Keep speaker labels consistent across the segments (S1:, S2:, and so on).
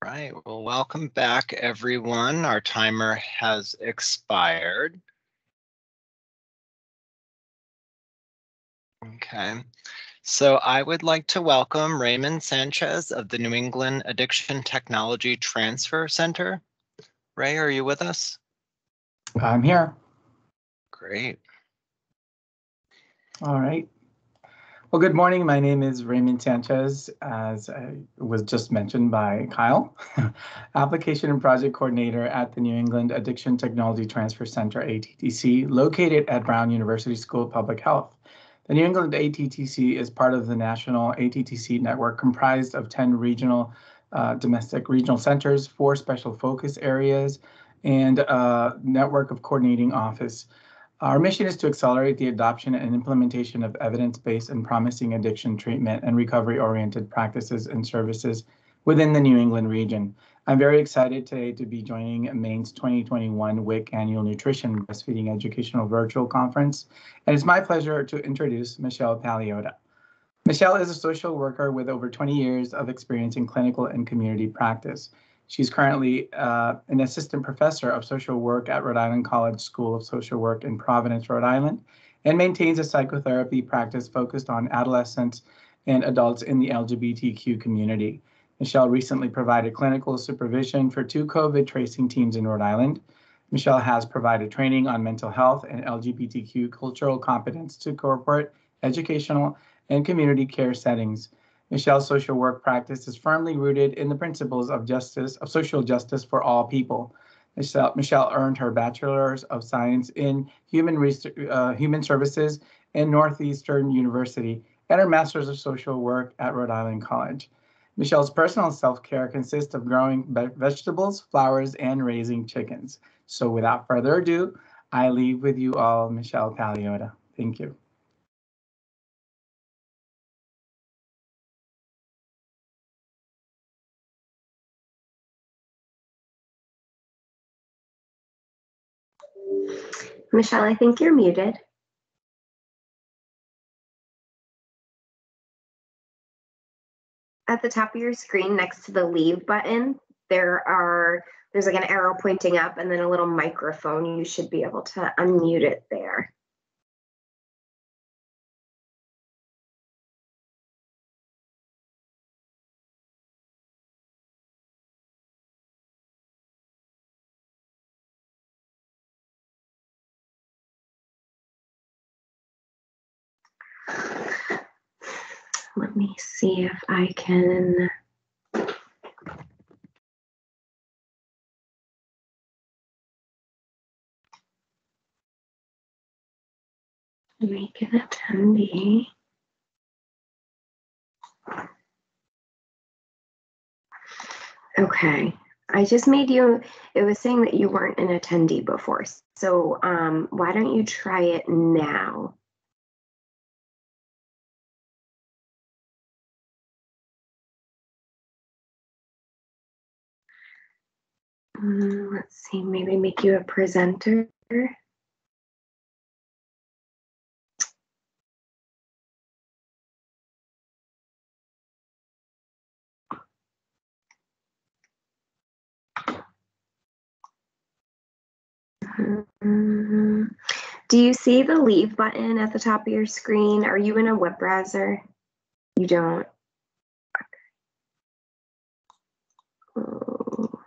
S1: Right, well, welcome back, everyone. Our timer has expired. Okay, so I would like to welcome Raymond Sanchez of the New England Addiction Technology Transfer Center. Ray, are you with us?
S2: I'm here.
S1: Great.
S2: All right. Well, good morning. My name is Raymond Sanchez, as was just mentioned by Kyle, Application and Project Coordinator at the New England Addiction Technology Transfer Center, ATTC, located at Brown University School of Public Health. The New England ATTC is part of the national ATTC network comprised of 10 regional domestic regional centers, 4 special focus areas, and a network of coordinating office. Our mission is to accelerate the adoption and implementation of evidence-based and promising addiction treatment and recovery-oriented practices and services within the New England region. I'm very excited today to be joining Maine's 2021 WIC Annual Nutrition Breastfeeding Educational Virtual Conference, and it's my pleasure to introduce Michelle Paliotta. Michelle is a social worker with over 20 years of experience in clinical and community practice. She's currently an assistant professor of social work at Rhode Island College School of Social Work in Providence, Rhode Island, and maintains a psychotherapy practice focused on adolescents and adults in the LGBTQ community. Michelle recently provided clinical supervision for 2 COVID tracing teams in Rhode Island. Michelle has provided training on mental health and LGBTQ cultural competence to corporate, educational, and community care settings. Michelle's social work practice is firmly rooted in the principles of justice, of social justice for all people. Michelle earned her Bachelor's of Science in Human Services in Northeastern University and her Master's of Social Work at Rhode Island College. Michelle's personal self-care consists of growing vegetables, flowers, and raising chickens. So without further ado, I leave with you all Michelle Paliotta. Thank you.
S3: Michelle, I think you're muted. At the top of your screen next to the leave button, there's like an arrow pointing up and then a little microphone. You should be able to unmute it there. Let me see if I can. Make an attendee. Okay, I just made you, it was saying that you weren't an attendee before. So why don't you try it now? Let's see, maybe make you a presenter. Do you see the leave button at the top of your screen? Are you in a web browser? You don't? Oh.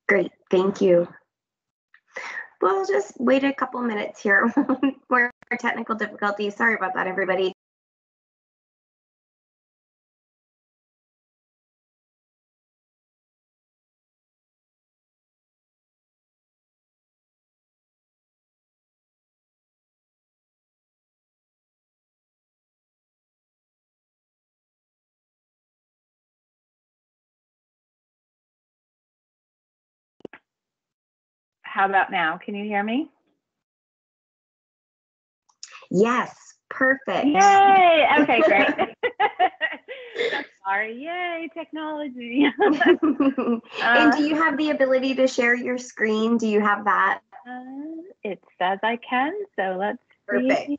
S3: Great, thank you. We'll just wait a couple minutes here. More technical difficulties. Sorry about that, everybody.
S4: How about now? Can you hear me?
S3: Yes, perfect.
S4: Yay! Okay, great. Sorry are. Yay, technology.
S3: And do you have the ability to share your screen? Do you have that?
S4: It says I can, so let's
S3: Perfect.
S4: see.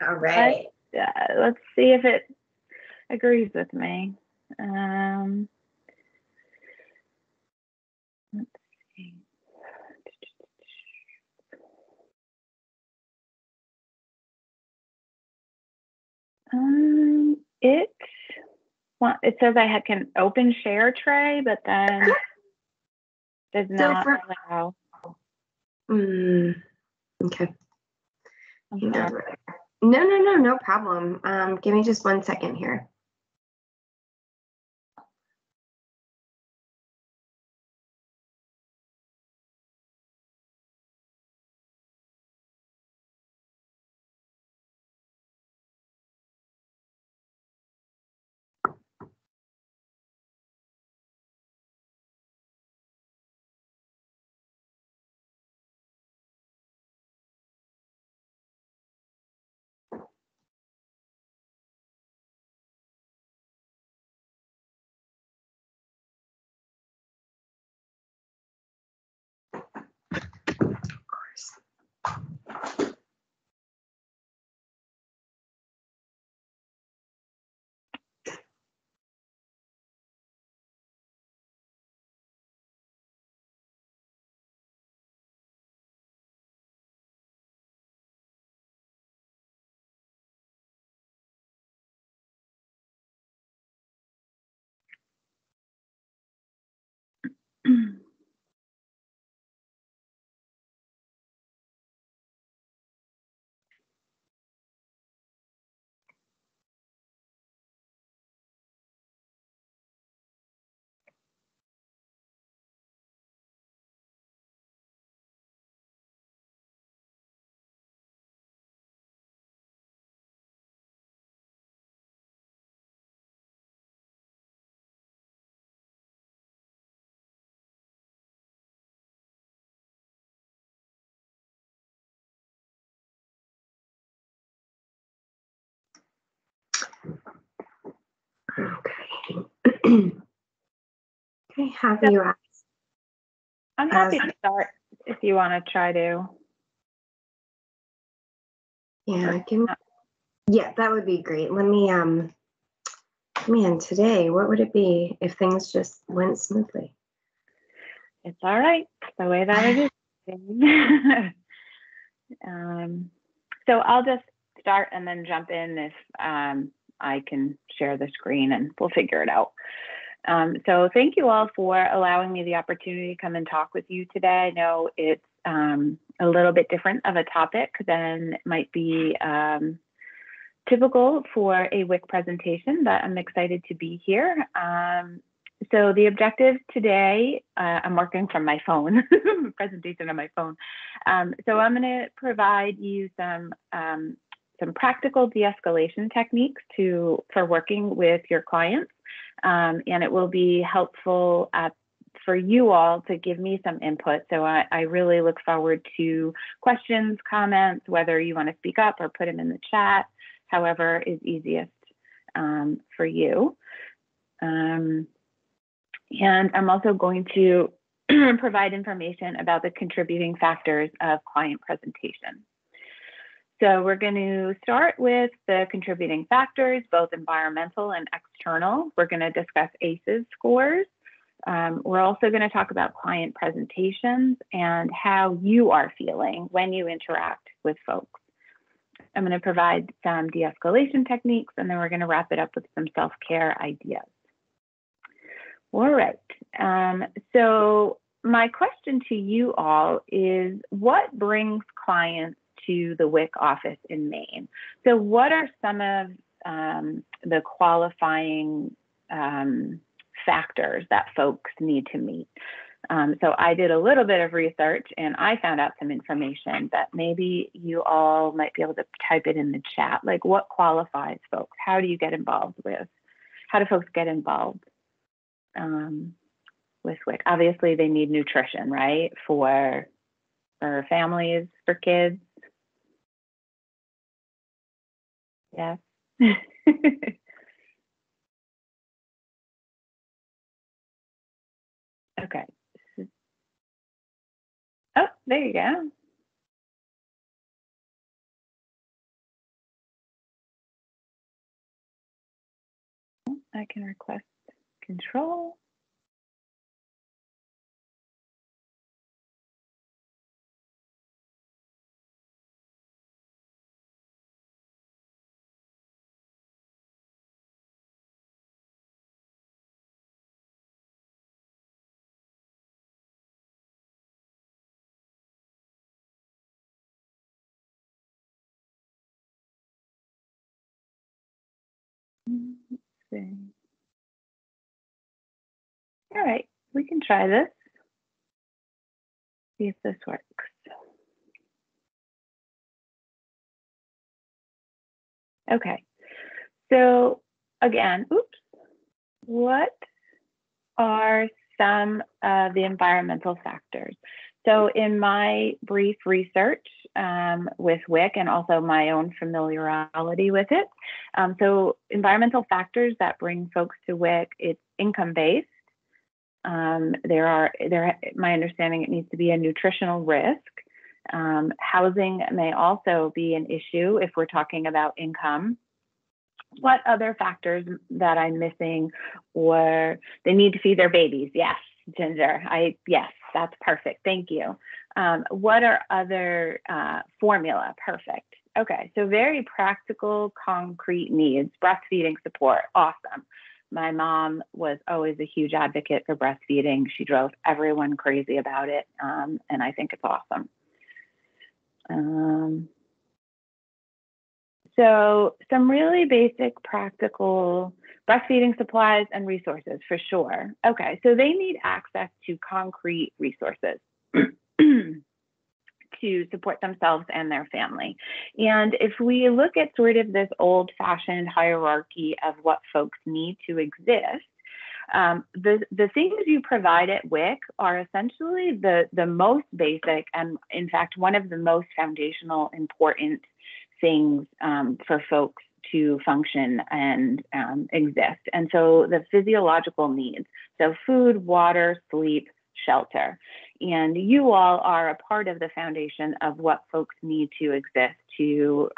S3: All right.
S4: Let's see if it agrees with me. Let's see. It says I can open share tray, but then does not allow.
S3: Okay.
S4: I'm sorry.
S3: No problem. Give me just 1 second here. Okay. Okay, have you asked?
S4: I'm happy to start if you want to try to.
S3: Yeah, that would be great. Let me man, today, what would it be if things just went smoothly?
S4: It's all right. It's the way that it is. So I'll just start and then jump in if I can share the screen, and we'll figure it out. So thank you all for allowing me the opportunity to come and talk with you today. I know it's a little bit different of a topic than might be typical for a WIC presentation, but I'm excited to be here. So the objective today, I'm working from my phone, presentation on my phone. So I'm going to provide you some practical de-escalation techniques for working with your clients. And it will be helpful for you all to give me some input. So I really look forward to questions, comments, whether you want to speak up or put them in the chat, however is easiest for you. And I'm also going to provide information about the contributing factors of client presentation. So we're going to start with the contributing factors, both environmental and external. We're going to discuss ACEs scores. We're also going to talk about client presentations and how you are feeling when you interact with folks. I'm going to provide some de-escalation techniques, and then we're going to wrap it up with some self-care ideas. All right. So my question to you all is, what brings clients to the WIC office in Maine? So what are some of the qualifying factors that folks need to meet? So I did a little bit of research and I found out some information that maybe you all might be able to type it in the chat. Like, what qualifies folks? How do you get involved with? How do folks get involved with WIC? Obviously, they need nutrition, right? For families, for kids. Yes. There you go. I can request control. Let's see. All right, we can try this. See if this works. Okay, so again, oops, what are some of the environmental factors? So in my brief research with WIC and also my own familiarity with it, so environmental factors that bring folks to WIC, it's income-based. My understanding, it needs to be a nutritional risk. Housing may also be an issue if we're talking about income. What other factors that I'm missing? Or they need to feed their babies. Yes, Ginger. Yes, that's perfect. Thank you. What are other formula? Perfect. Okay, so very practical, concrete needs. Breastfeeding support. Awesome. My mom was always a huge advocate for breastfeeding. She drove everyone crazy about it, and I think it's awesome. So some really basic, practical breastfeeding supplies and resources for sure. Okay, so they need access to concrete resources to support themselves and their family. And if we look at sort of this old-fashioned hierarchy of what folks need to exist, the things you provide at WIC are essentially the most basic and, in fact, one of the most foundational, important things for folks to function and exist. And so the physiological needs, so food, water, sleep, shelter. And you all are a part of the foundation of what folks need to exist to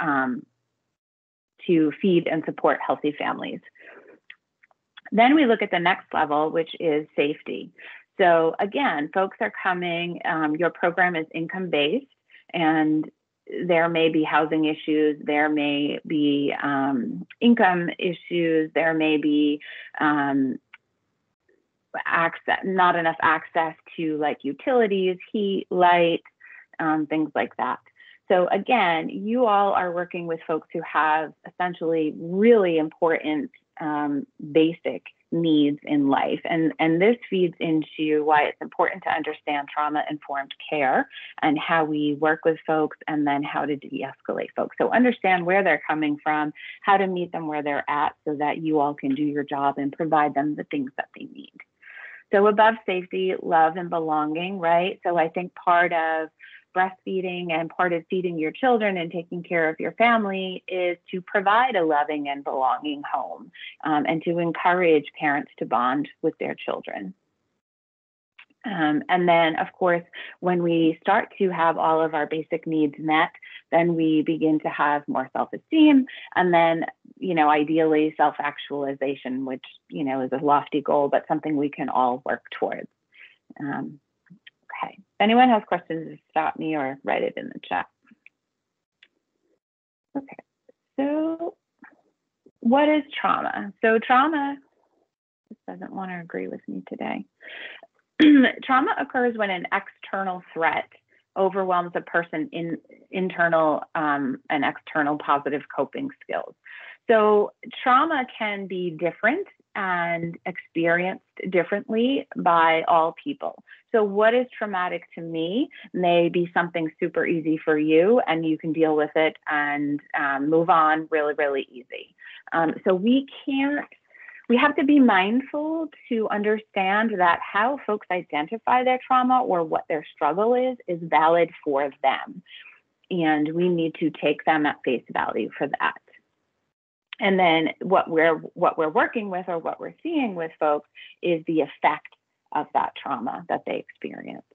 S4: feed and support healthy families. Then we look at the next level, which is safety. So again, folks are coming, your program is income-based, and there may be housing issues, there may be income issues, there may be not enough access to like utilities, heat, light, things like that. So again, you all are working with folks who have essentially really important basic needs in life. And this feeds into why it's important to understand trauma-informed care and how we work with folks and then how to de-escalate folks. So understand where they're coming from, how to meet them where they're at so that you all can do your job and provide them the things that they need. So above safety, love and belonging, right? So I think part of breastfeeding and part of feeding your children and taking care of your family is to provide a loving and belonging home and to encourage parents to bond with their children. And then, of course, when we start to have all of our basic needs met, then we begin to have more self-esteem and then, ideally self-actualization, which, is a lofty goal, but something we can all work towards. Okay, if anyone has questions, stop me or write it in the chat. Okay, so what is trauma? So trauma, this doesn't want to agree with me today. Trauma occurs when an external threat overwhelms a person's internal and external positive coping skills. So trauma can be different and experienced differently by all people. So what is traumatic to me may be something super easy for you, and you can deal with it and move on really, really easy. So we have to be mindful to understand that how folks identify their trauma or what their struggle is valid for them. And we need to take them at face value for that. And then what we're working with or what we're seeing with folks is the effect of that trauma that they experienced.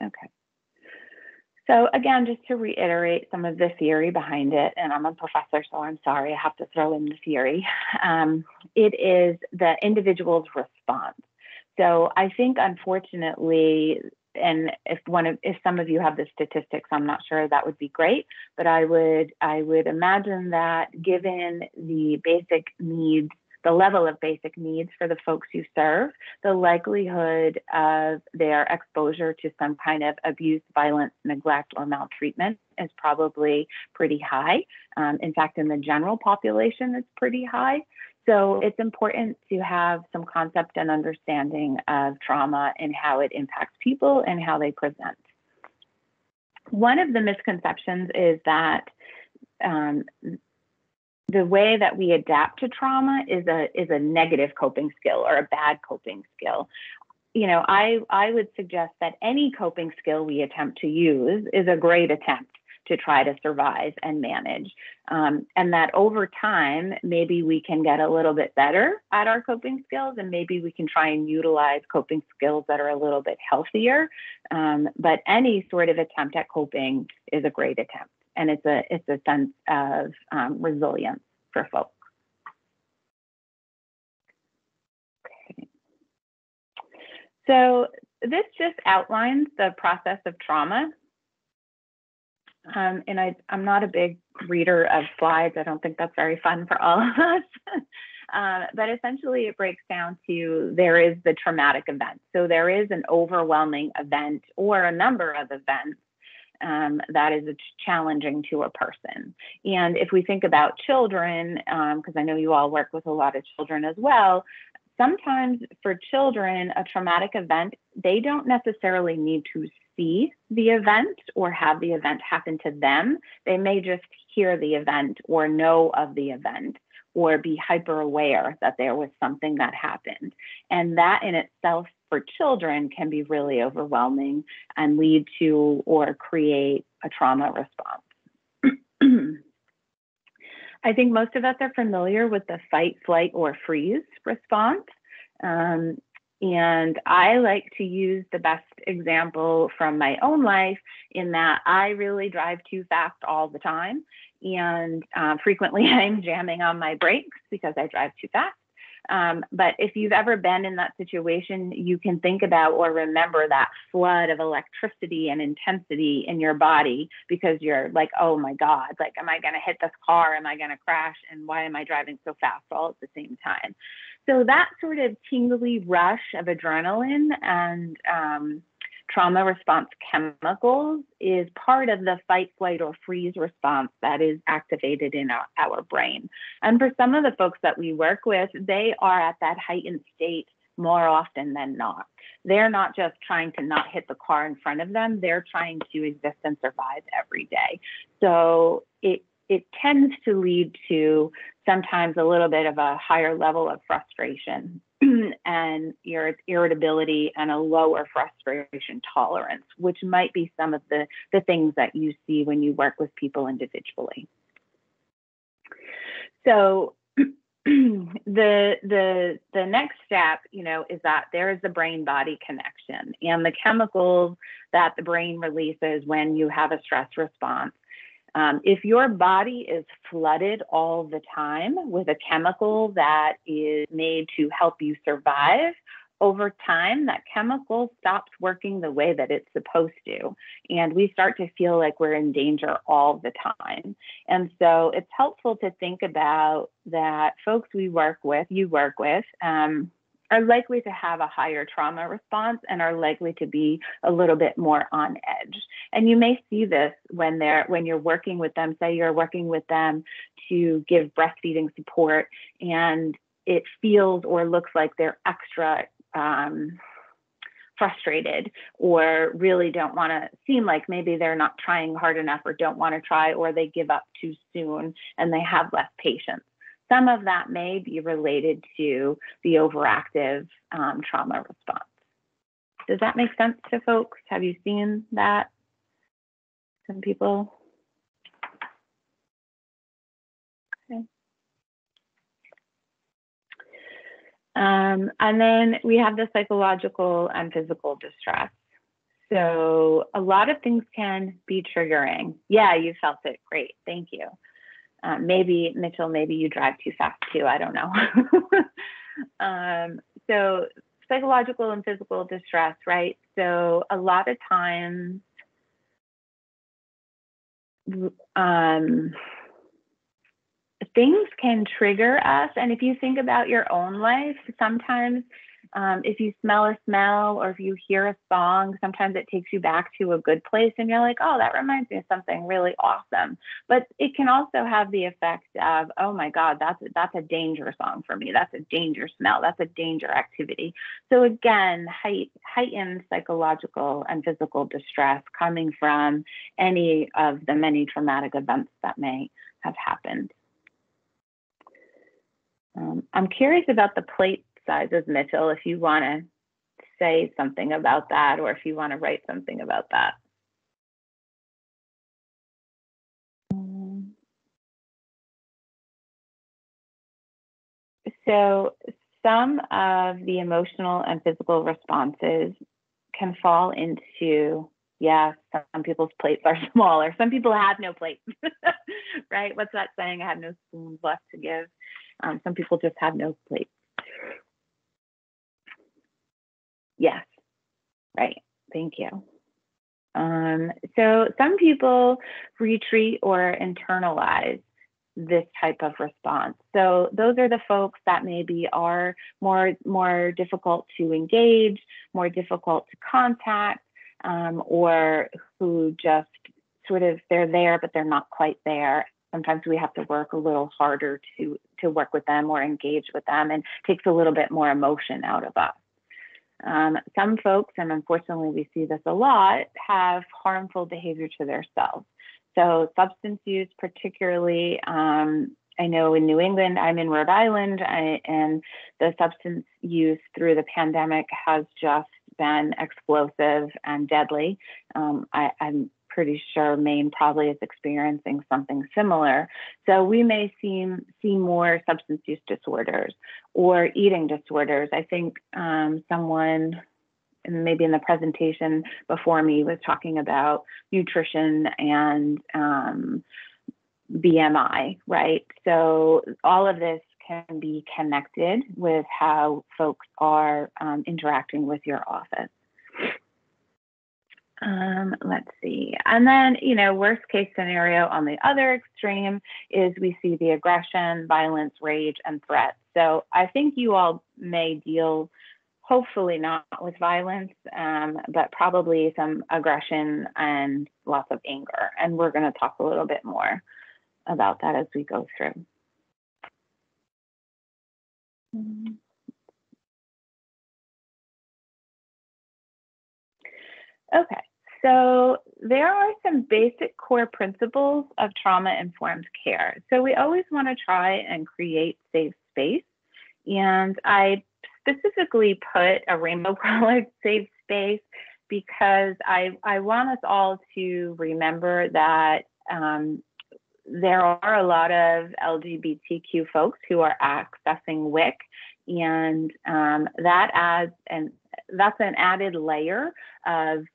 S4: Okay. So again, just to reiterate some of the theory behind it, and I'm a professor, so I'm sorry, I have to throw in the theory. It is the individual's response. So I think, unfortunately, and if some of you have the statistics, I'm not sure, that would be great. But I would imagine that given the basic needs, the level of basic needs for the folks you serve, the likelihood of their exposure to some kind of abuse, violence, neglect, or maltreatment is probably pretty high. In fact, in the general population, it's pretty high. So it's important to have some concept and understanding of trauma and how it impacts people and how they present. One of the misconceptions is that the way that we adapt to trauma is a negative coping skill or a bad coping skill. You know, I would suggest that any coping skill we attempt to use is a great attempt to try to survive and manage. And that over time, maybe we can get a little bit better at our coping skills, and maybe we can try and utilize coping skills that are a little bit healthier. But any sort of attempt at coping is a great attempt. And it's a sense of resilience for folks. Okay. So this just outlines the process of trauma. And I'm not a big reader of slides. I don't think that's very fun for all of us. But essentially it breaks down to, there is the traumatic event. So there is an overwhelming event or a number of events that is challenging to a person. And if we think about children, because I know you all work with a lot of children as well, sometimes for children, a traumatic event, they don't necessarily need to see the event or have the event happen to them. They may just hear the event or know of the event or be hyper aware that there was something that happened. And that in itself for children can be really overwhelming and lead to or create a trauma response. I think most of us are familiar with the fight, flight, or freeze response. And I like to use the best example from my own life in that I really drive too fast all the time. And frequently I'm jamming on my brakes because I drive too fast. But if you've ever been in that situation, you can think about or remember that flood of electricity and intensity in your body because you're like, oh my God, like, am I going to hit this car? Am I going to crash? And why am I driving so fast all at the same time? So that sort of tingly rush of adrenaline and trauma response chemicals is part of the fight, flight, or freeze response that is activated in our brain. And for some of the folks that we work with, they are at that heightened state more often than not. They're not just trying to not hit the car in front of them, they're trying to exist and survive every day. So it tends to lead to sometimes a little bit of a higher level of frustration and irritability and a lower frustration tolerance, which might be some of the things that you see when you work with people individually. So the next step, is that there is the brain-body connection and the chemicals that the brain releases when you have a stress response. If your body is flooded all the time with a chemical that is made to help you survive, over time, that chemical stops working the way that it's supposed to. And we start to feel like we're in danger all the time. And so it's helpful to think about that folks you work with, are likely to have a higher trauma response and are likely to be a little bit more on edge. And you may see this when you're working with them, say you're working with them to give breastfeeding support, and it feels or looks like they're extra frustrated or really don't want to seem like maybe they're not trying hard enough or don't want to try, or they give up too soon and they have less patience. Some of that may be related to the overactive trauma response. Does that make sense to folks? Have you seen that? Some people? Okay. And then we have the psychological and physical distress. So a lot of things can be triggering. Yeah, you felt it. Great. Thank you. Maybe, Mitchell, maybe you drive too fast too. I don't know. So psychological and physical distress, right? So a lot of times, things can trigger us. And if you think about your own life, sometimes if you smell a smell or if you hear a song, sometimes it takes you back to a good place and you're like, oh, that reminds me of something really awesome. But it can also have the effect of, oh my God, that's a danger song for me. That's a danger smell. That's a danger activity. So again, heightened psychological and physical distress coming from any of the many traumatic events that may have happened. I'm curious about the plate sizes, Mitchell, if you want to say something about that or if you want to write something about that. So some of the emotional and physical responses can fall into, yeah, some people's plates are smaller. Some people have no plates, right? What's that saying? I have no spoons left to give. Some people just have no plates. Yes, right. Thank you. So some people retreat or internalize this type of response. So those are the folks that maybe are more difficult to engage, more difficult to contact, or who just sort of, they're there, but they're not quite there. Sometimes we have to work a little harder to work with them or engage with them, and it takes a little bit more emotion out of us. Some folks, and unfortunately we see this a lot, have harmful behavior to themselves. So substance use, particularly, I know in New England, I'm in Rhode Island, and the substance use through the pandemic has just been explosive and deadly. I'm pretty sure Maine probably is experiencing something similar. So we may see more substance use disorders or eating disorders. I think someone maybe in the presentation before me was talking about nutrition and BMI, right? So all of this can be connected with how folks are interacting with your office. Let's see. And then, worst case scenario on the other extreme is we see the aggression, violence, rage, and threats. So I think you all may deal, hopefully not with violence, but probably some aggression and lots of anger. And we're going to talk a little bit more about that as we go through. Okay. So there are some basic core principles of trauma-informed care. So we always want to try and create safe space. And I specifically put a rainbow-colored safe space because I want us all to remember that there are a lot of LGBTQ folks who are accessing WIC, and that's an added layer of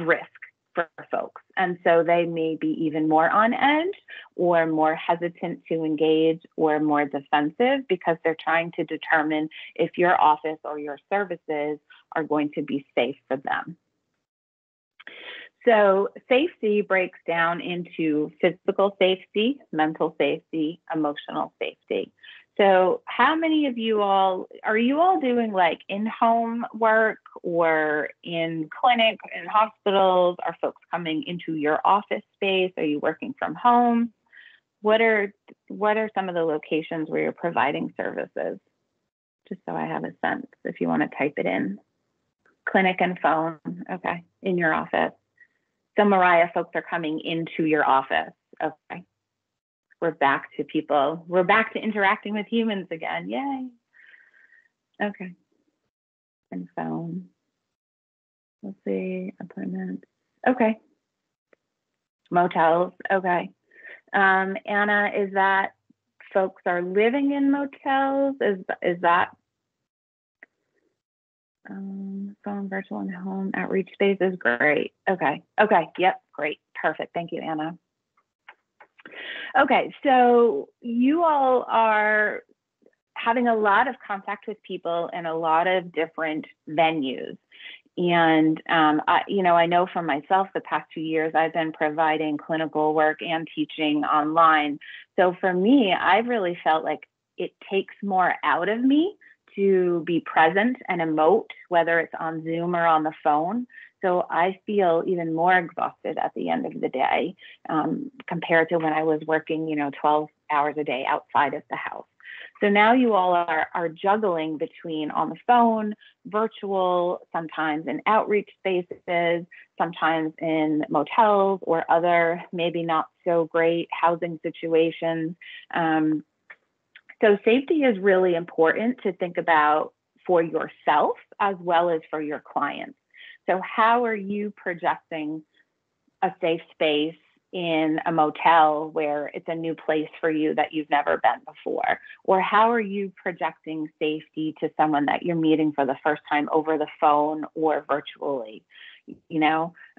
S4: risk for folks. And so they may be even more on edge or more hesitant to engage or more defensive because they're trying to determine if your office or your services are going to be safe for them. So safety breaks down into physical safety, mental safety, emotional safety. So how many of you all, are you all doing like in-home work or in clinic, in hospitals? Are folks coming into your office space? Are you working from home? What are some of the locations where you're providing services? Just so I have a sense, if you want to type it in. Clinic and phone, okay, in your office. So Mariah, folks are coming into your office, okay. We're back to people. We're back to interacting with humans again. Yay. Okay. And phone. Let's see. Appointments. Okay. Motels. Okay. Anna, is that folks are living in motels? Is that Phone, virtual, and home outreach spaces. Great. Okay. Yep. Great. Perfect. Thank you, Anna. Okay. So you all are having a lot of contact with people in a lot of different venues. And, I know for myself, the past 2 years, I've been providing clinical work and teaching online. So for me, I've really felt like it takes more out of me to be present and emote, whether it's on Zoom or on the phone. So I feel even more exhausted at the end of the day compared to when I was working, 12 hours a day outside of the house. So now you all are juggling between on the phone, virtual, sometimes in outreach spaces, sometimes in motels or other maybe not so great housing situations. So safety is really important to think about for yourself as well as for your clients. So how are you projecting a safe space in a motel where it's a new place for you that you've never been before? Or how are you projecting safety to someone that you're meeting for the first time over the phone or virtually?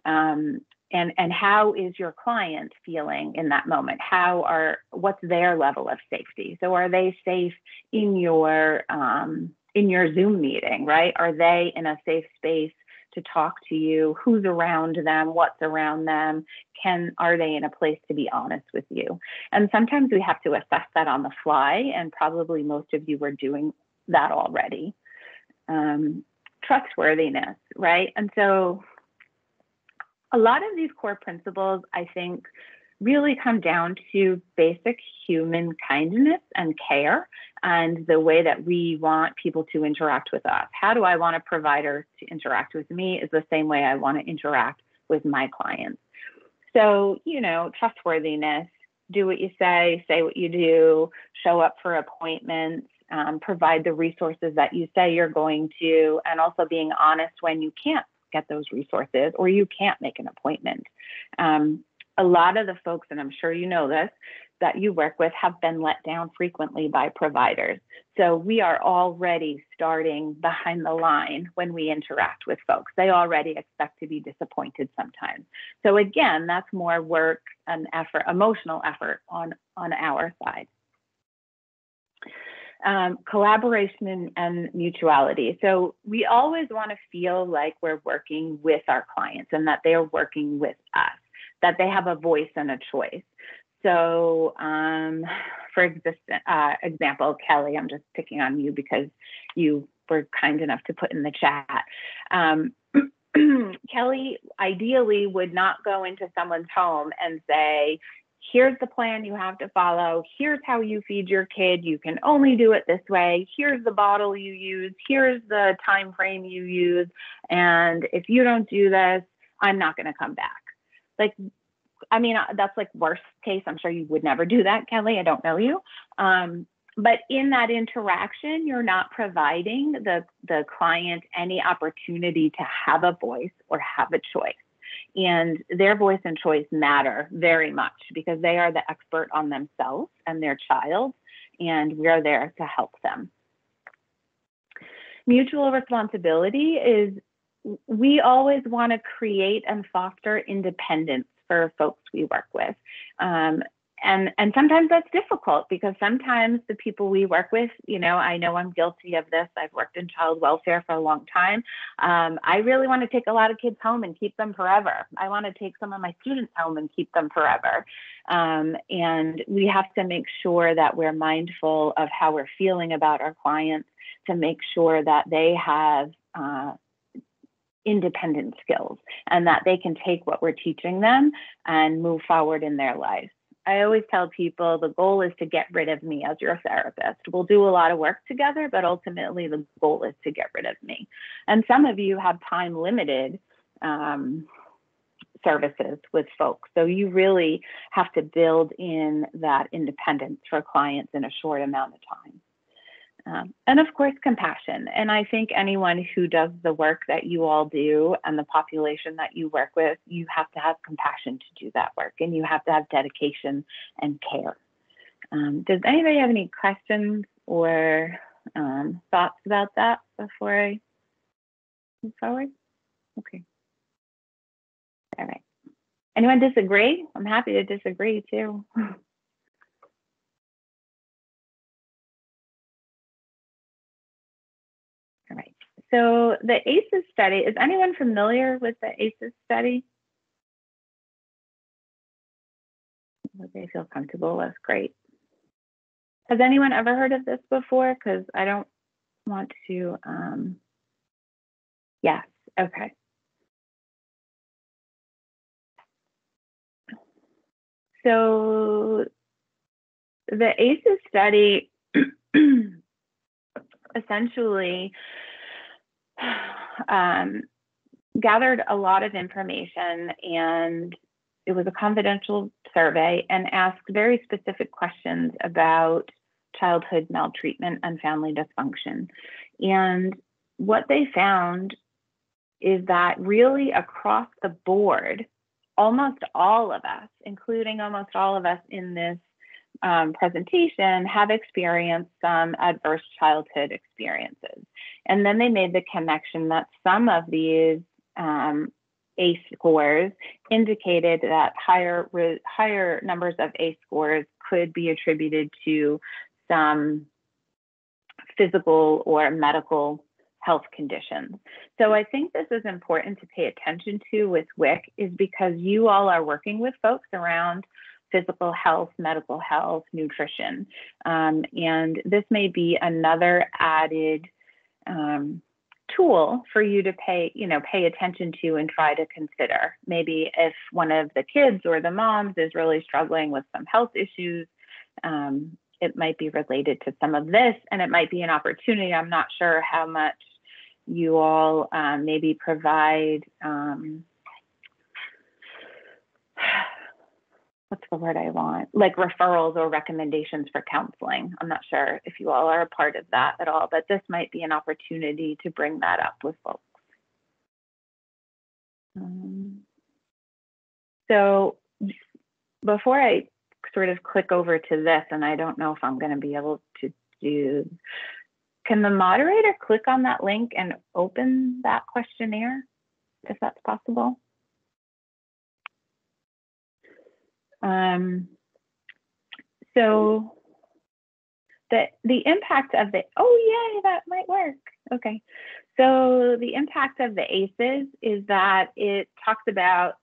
S4: And how is your client feeling in that moment? What's their level of safety? So are they safe in your Zoom meeting, right? Are they in a safe space to talk to you? Who's around them? What's around them? Are they in a place to be honest with you? And sometimes we have to assess that on the fly, and probably most of you are doing that already. Trustworthiness, right? And so a lot of these core principles, I think, really come down to basic human kindness and care and the way that we want people to interact with us. How do I want a provider to interact with me is the same way I want to interact with my clients. So, trustworthiness, do what you say what you do, show up for appointments, provide the resources that you say you're going to, and also being honest when you can't get those resources or you can't make an appointment. A lot of the folks, and I'm sure you know this, that you work with have been let down frequently by providers. So we are already starting behind the line when we interact with folks. They already expect to be disappointed sometimes. So again, that's more work and effort, emotional effort on our side. Collaboration and mutuality. So we always want to feel like we're working with our clients and that they're working with us, that they have a voice and a choice. So for example, Kelly, I'm just picking on you because you were kind enough to put in the chat. Kelly ideally would not go into someone's home and say, here's the plan you have to follow. Here's how you feed your kid. You can only do it this way. Here's the bottle you use. Here's the time frame you use. And if you don't do this, I'm not going to come back. That's like worst case. I'm sure you would never do that, Kelly. I don't know you. But in that interaction, you're not providing the client any opportunity to have a voice or have a choice. And their voice and choice matter very much because they are the expert on themselves and their child, and we are there to help them. Mutual responsibility is we always want to create and foster independence for folks we work with. And sometimes that's difficult because sometimes the people we work with, I know I'm guilty of this. I've worked in child welfare for a long time. I really want to take a lot of kids home and keep them forever. I want to take some of my students home and keep them forever. And we have to make sure that we're mindful of how we're feeling about our clients to make sure that they have independent skills and that they can take what we're teaching them and move forward in their life. I always tell people the goal is to get rid of me as your therapist. We'll do a lot of work together, but ultimately the goal is to get rid of me. And some of you have time limited services with folks. So you really have to build in that independence for clients in a short amount of time. And of course, compassion. And I think anyone who does the work that you all do and the population that you work with, you have to have compassion to do that work, and you have to have dedication and care. Does anybody have any questions or thoughts about that before I Move forward? Okay. All right. Anyone disagree? I'm happy to disagree too. All right. So the ACEs study, is anyone familiar with the ACEs study? If they feel comfortable, that's great. Has anyone ever heard of this before? Because I don't want to, yes, okay. So the ACEs study essentially gathered a lot of information, and it was a confidential survey and asked very specific questions about childhood maltreatment and family dysfunction. And what they found is that really across the board, almost all of us, including almost all of us in this presentation, have experienced some adverse childhood experiences. And then they made the connection that some of these ACE scores indicated that higher numbers of ACE scores could be attributed to some physical or medical health conditions. So I think this is important to pay attention to with WIC, is because you all are working with folks around physical health, medical health, nutrition. And this may be another added tool for you to pay attention to and try to consider. Maybe if one of the kids or the moms is really struggling with some health issues, it might be related to some of this, and it might be an opportunity. I'm not sure how much you all maybe provide, what's the word I want? Like referrals or recommendations for counseling. I'm not sure if you all are a part of that at all, but this might be an opportunity to bring that up with folks. So before I sort of click over to this, and I don't know if I'm going to be able to do, can the moderator click on that link and open that questionnaire, if that's possible? So the impact of the, oh yay, that might work. Okay. So the impact of the ACEs is that it talks about,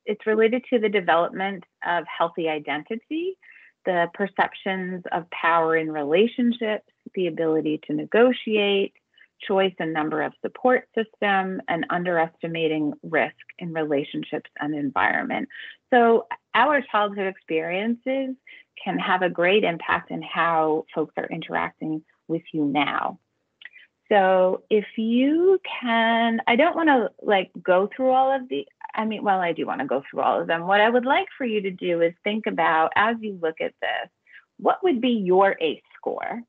S4: it's related to the development of healthy identity, the perceptions of power in relationships, the ability to negotiate, choice and number of support system, and underestimating risk in relationships and environment. So our childhood experiences can have a great impact in how folks are interacting with you now. So if you can, I don't want to like go through all of the, well, I do want to go through all of them. What I would like for you to do is think about, as you look at this, what would be your ACE score?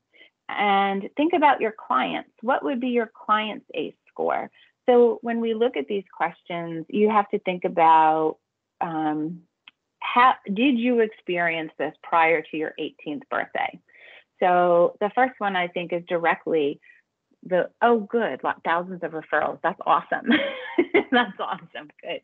S4: And think about your clients. What would be your client's ACE score? So when we look at these questions, you have to think about, how did you experience this prior to your 18th birthday? So the first one I think is directly oh good, thousands of referrals. That's awesome. That's awesome, good.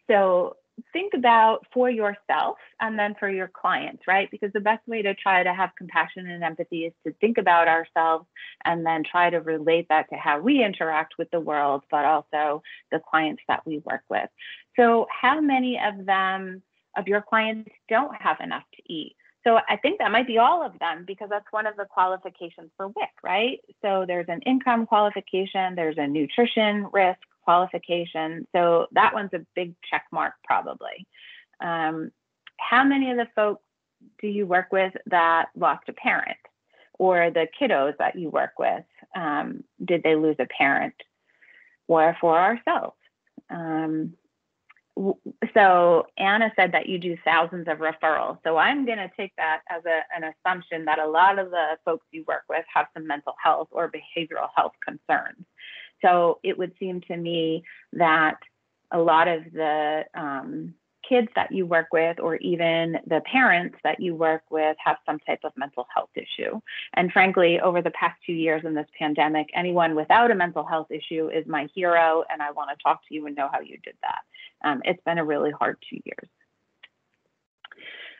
S4: So think about for yourself and then for your clients, right? Because the best way to try to have compassion and empathy is to think about ourselves and then try to relate that to how we interact with the world, but also the clients that we work with. So how many of your clients don't have enough to eat? So I think that might be all of them, because that's one of the qualifications for WIC, right? So there's an income qualification, there's a nutrition risk qualification. So that one's a big check mark probably. How many of the folks do you work with that lost a parent, or the kiddos that you work with? Did they lose a parent? Or for ourselves? So Anna said that you do thousands of referrals. So I'm going to take that as an assumption that a lot of the folks you work with have some mental health or behavioral health concerns. So it would seem to me that a lot of the kids that you work with, or even the parents that you work with, have some type of mental health issue. And frankly, over the past 2 years in this pandemic, anyone without a mental health issue is my hero, and I want to talk to you and know how you did that. It's been a really hard 2 years.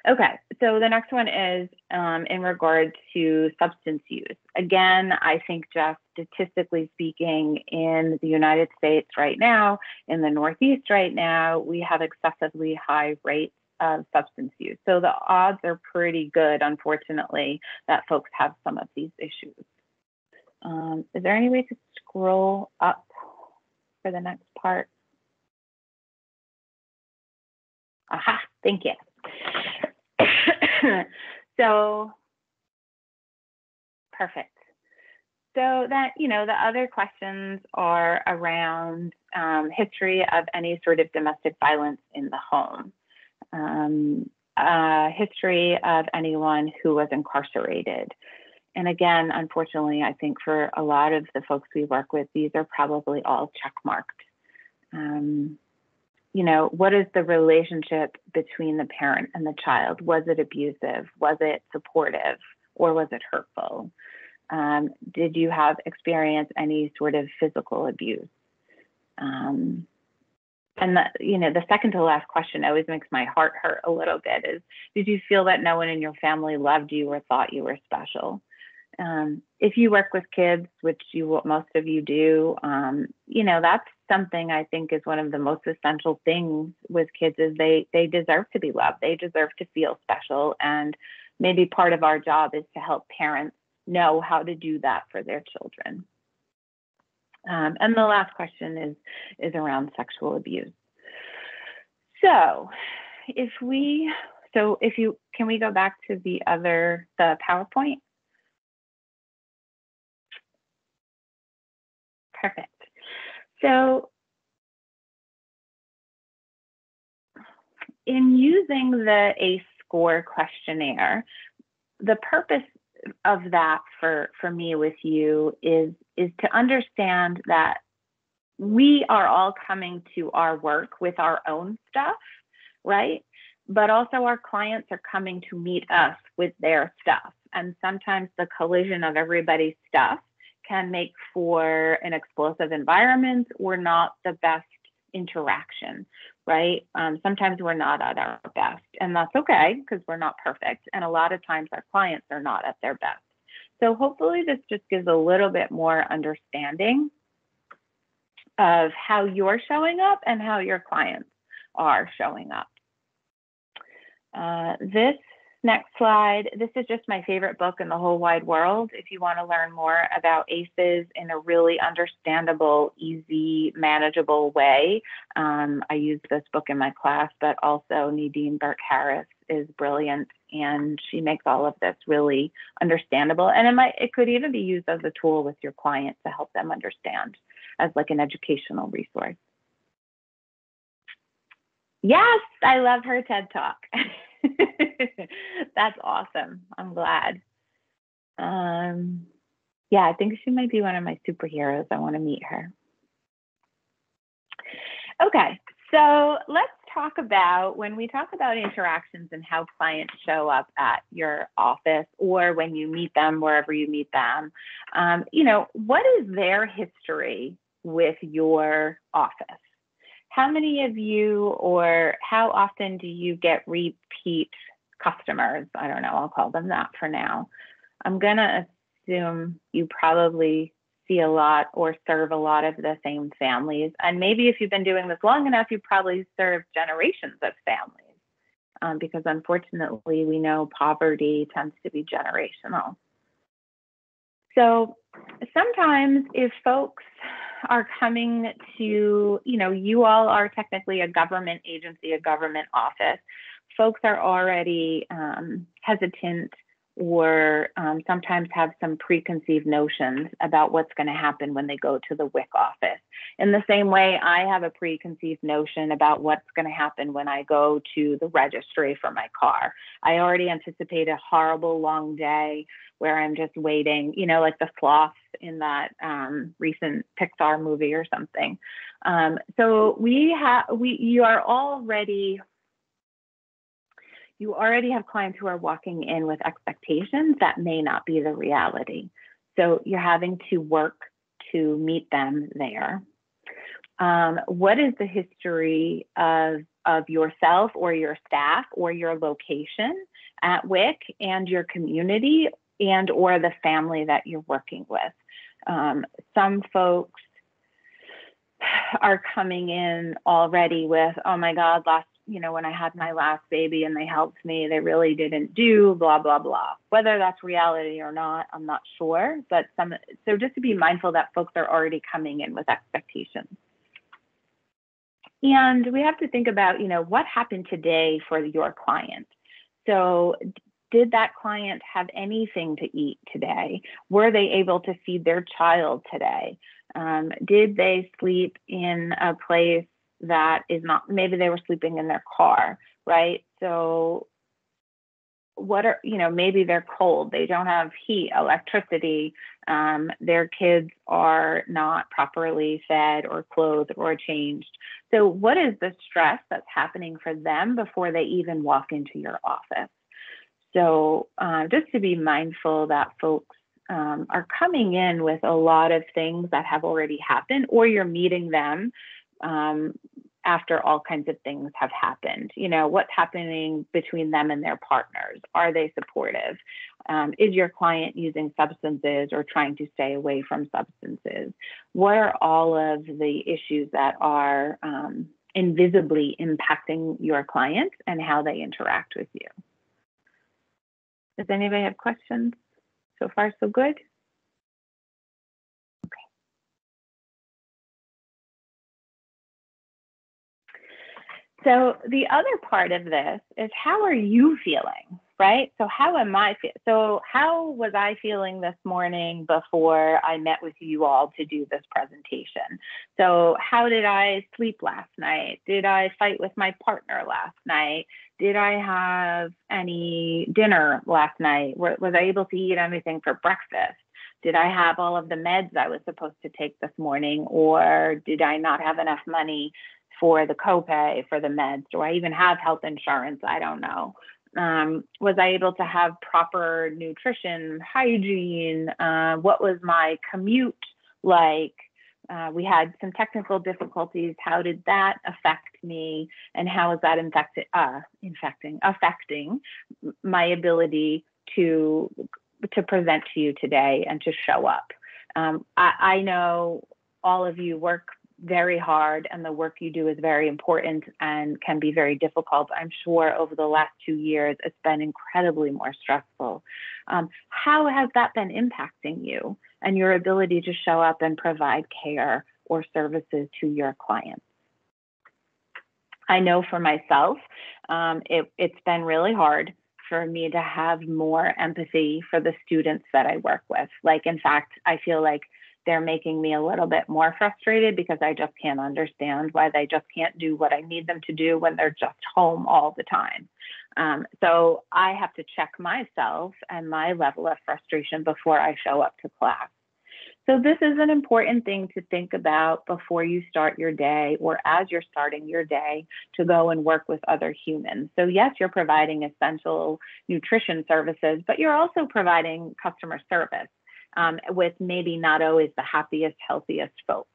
S4: Okay, so the next one is in regard to substance use. Again, I think just statistically speaking, in the United States right now, in the Northeast right now, we have excessively high rates of substance use. So the odds are pretty good, unfortunately, that folks have some of these issues. Is there any way to scroll up for the next part? Aha, thank you. So perfect. So that, the other questions are around history of any sort of domestic violence in the home, history of anyone who was incarcerated. And again, unfortunately, I think for a lot of the folks we work with, these are probably all checkmarked. What is the relationship between the parent and the child? Was it abusive? Was it supportive? Or was it hurtful? Did you have experienced any sort of physical abuse? And the second to last question always makes my heart hurt a little bit is, did you feel that no one in your family loved you or thought you were special? If you work with kids, which most of you do, that's something I think is one of the most essential things with kids is they deserve to be loved. They deserve to feel special. And maybe part of our job is to help parents know how to do that for their children. And the last question is around sexual abuse. So can we go back to the PowerPoint? Perfect. So in using the ACE score questionnaire, the purpose of that for me with you is to understand that we are all coming to our work with our own stuff, right? But also our clients are coming to meet us with their stuff. And sometimes the collision of everybody's stuff can make for an explosive environment or not the best interaction, right? Sometimes we're not at our best, and that's okay because we're not perfect. And a lot of times our clients are not at their best. So hopefully this just gives a little bit more understanding of how you're showing up and how your clients are showing up. This next slide, this is just my favorite book in the whole wide world. If you want to learn more about ACEs in a really understandable, easy, manageable way, I use this book in my class, but also Nadine Burke-Harris is brilliant, and she makes all of this really understandable. And it could even be used as a tool with your client to help them understand as like an educational resource. Yes, I love her TED Talk. That's awesome. I'm glad. Yeah, I think she might be one of my superheroes. I want to meet her. Okay, so let's talk about, when we talk about interactions and how clients show up at your office or when you meet them, wherever you meet them, what is their history with your office? How many of you, or how often do you get repeat customers? I don't know, I'll call them that for now. I'm gonna assume you probably see a lot or serve a lot of the same families. And maybe if you've been doing this long enough, you probably serve generations of families, because unfortunately we know poverty tends to be generational. So sometimes if folks are coming to, you all are technically a government agency, a government office, folks are already hesitant or sometimes have some preconceived notions about what's going to happen when they go to the WIC office. In the same way, I have a preconceived notion about what's going to happen when I go to the registry for my car. I already anticipate a horrible long day where I'm just waiting, like the sloth in that recent Pixar movie or something. So you are already you already have clients who are walking in with expectations that may not be the reality. So you're having to work to meet them there. What is the history of yourself or your staff or your location at WIC and your community and or the family that you're working with? Some folks are coming in already with, oh my God, when I had my last baby and they helped me, they really didn't do blah, blah, blah. Whether that's reality or not, I'm not sure. But so just to be mindful that folks are already coming in with expectations. And we have to think about, what happened today for your client. So did that client have anything to eat today? Were they able to feed their child today? Did they sleep in a place that is not, maybe they were sleeping in their car, right? So maybe they're cold, they don't have heat, electricity, their kids are not properly fed or clothed or changed. So what is the stress that's happening for them before they even walk into your office? So just to be mindful that folks are coming in with a lot of things that have already happened, or you're meeting them after all kinds of things have happened. What's happening between them and their partners? Are they supportive? Is your client using substances or trying to stay away from substances? What are all of the issues that are invisibly impacting your clients and how they interact with you? Does anybody have questions? So far, so good? Okay. So the other part of this is, how are you feeling, right? So how am I feeling? So how was I feeling this morning before I met with you all to do this presentation? So how did I sleep last night? Did I fight with my partner last night? Did I have any dinner last night? Was I able to eat anything for breakfast? Did I have all of the meds I was supposed to take this morning? Or did I not have enough money for the copay for the meds? Do I even have health insurance? I don't know. Was I able to have proper nutrition, hygiene? What was my commute like? We had some technical difficulties. How did that affect me? And how is that affecting my ability to present to you today and to show up? I know all of you work very hard, and the work you do is very important and can be very difficult. I'm sure over the last 2 years, it's been incredibly more stressful. How has that been impacting you and your ability to show up and provide care or services to your clients? I know for myself, it's been really hard for me to have more empathy for the students that I work with. Like, in fact, I feel like they're making me a little bit more frustrated because I just can't understand why they just can't do what I need them to do when they're just home all the time. So I have to check myself and my level of frustration before I show up to class. So this is an important thing to think about before you start your day, or as you're starting your day, to go and work with other humans. So yes, you're providing essential nutrition services, but you're also providing customer service with maybe not always the happiest, healthiest folks.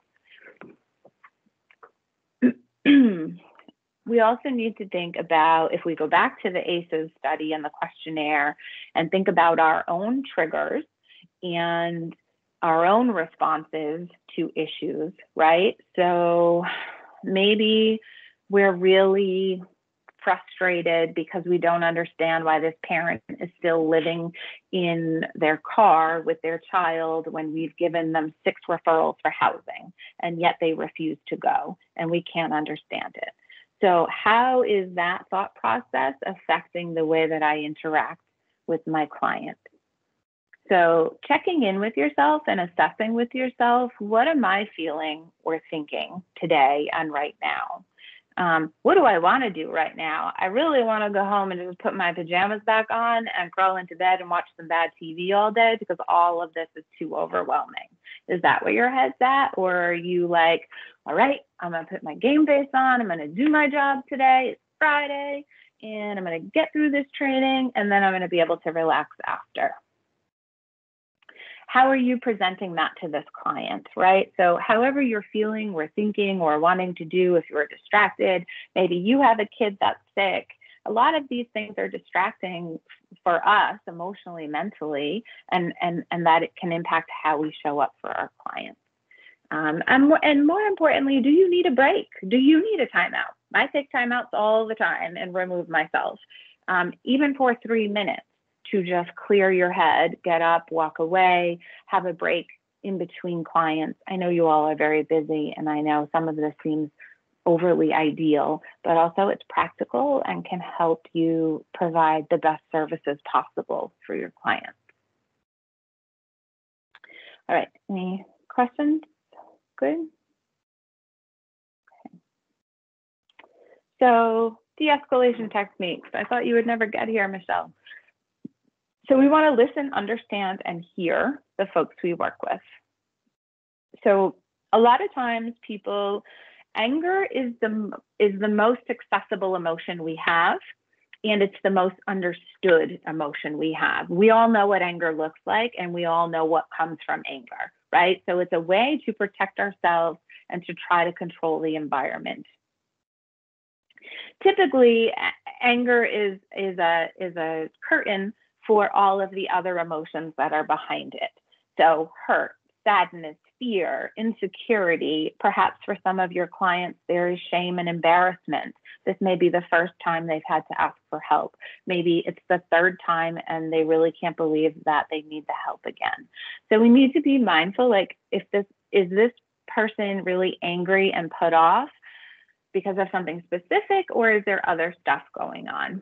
S4: We also need to think about, if we go back to the ACEs study and the questionnaire and think about our own triggers and our own responses to issues, right? So maybe we're really frustrated because we don't understand why this parent is still living in their car with their child when we've given them 6 referrals for housing, and yet they refuse to go, and we can't understand it. So how is that thought process affecting the way that I interact with my client? So checking in with yourself and assessing with yourself, what am I feeling or thinking today and right now? What do I want to do right now? I really want to go home and just put my pajamas back on and crawl into bed and watch some bad TV all day because all of this is too overwhelming. Is that where your head's at? Or are you like, all right, I'm going to put my game face on. I'm going to do my job today. It's Friday in, I'm going to get through this training, and then I'm going to be able to relax after. How are you presenting that to this client, right? So however you're feeling or thinking or wanting to do, if you're distracted, maybe you have a kid that's sick, a lot of these things are distracting for us emotionally, mentally, and that it can impact how we show up for our clients. And more importantly, do you need a break? Do you need a timeout? I take timeouts all the time and remove myself, even for 3 minutes, to just clear your head, get up, walk away, have a break in between clients. I know you all are very busy, and I know some of this seems overly ideal, but also it's practical and can help you provide the best services possible for your clients. All right, any questions? Good. Okay. So de-escalation techniques. I thought you would never get here, Michelle. So we want to listen, understand, and hear the folks we work with. So a lot of times anger is the most accessible emotion we have, and it's the most understood emotion we have. We all know what anger looks like, and we all know what comes from anger, right? So it's a way to protect ourselves and to try to control the environment. Typically, anger is a curtain for all of the other emotions that are behind it. So hurt, sadness, fear, insecurity. Perhaps for some of your clients, there is shame and embarrassment. This may be the first time they've had to ask for help. Maybe it's the third time and they really can't believe that they need the help again. So we need to be mindful, like, is this person really angry and put off because of something specific, or is there other stuff going on?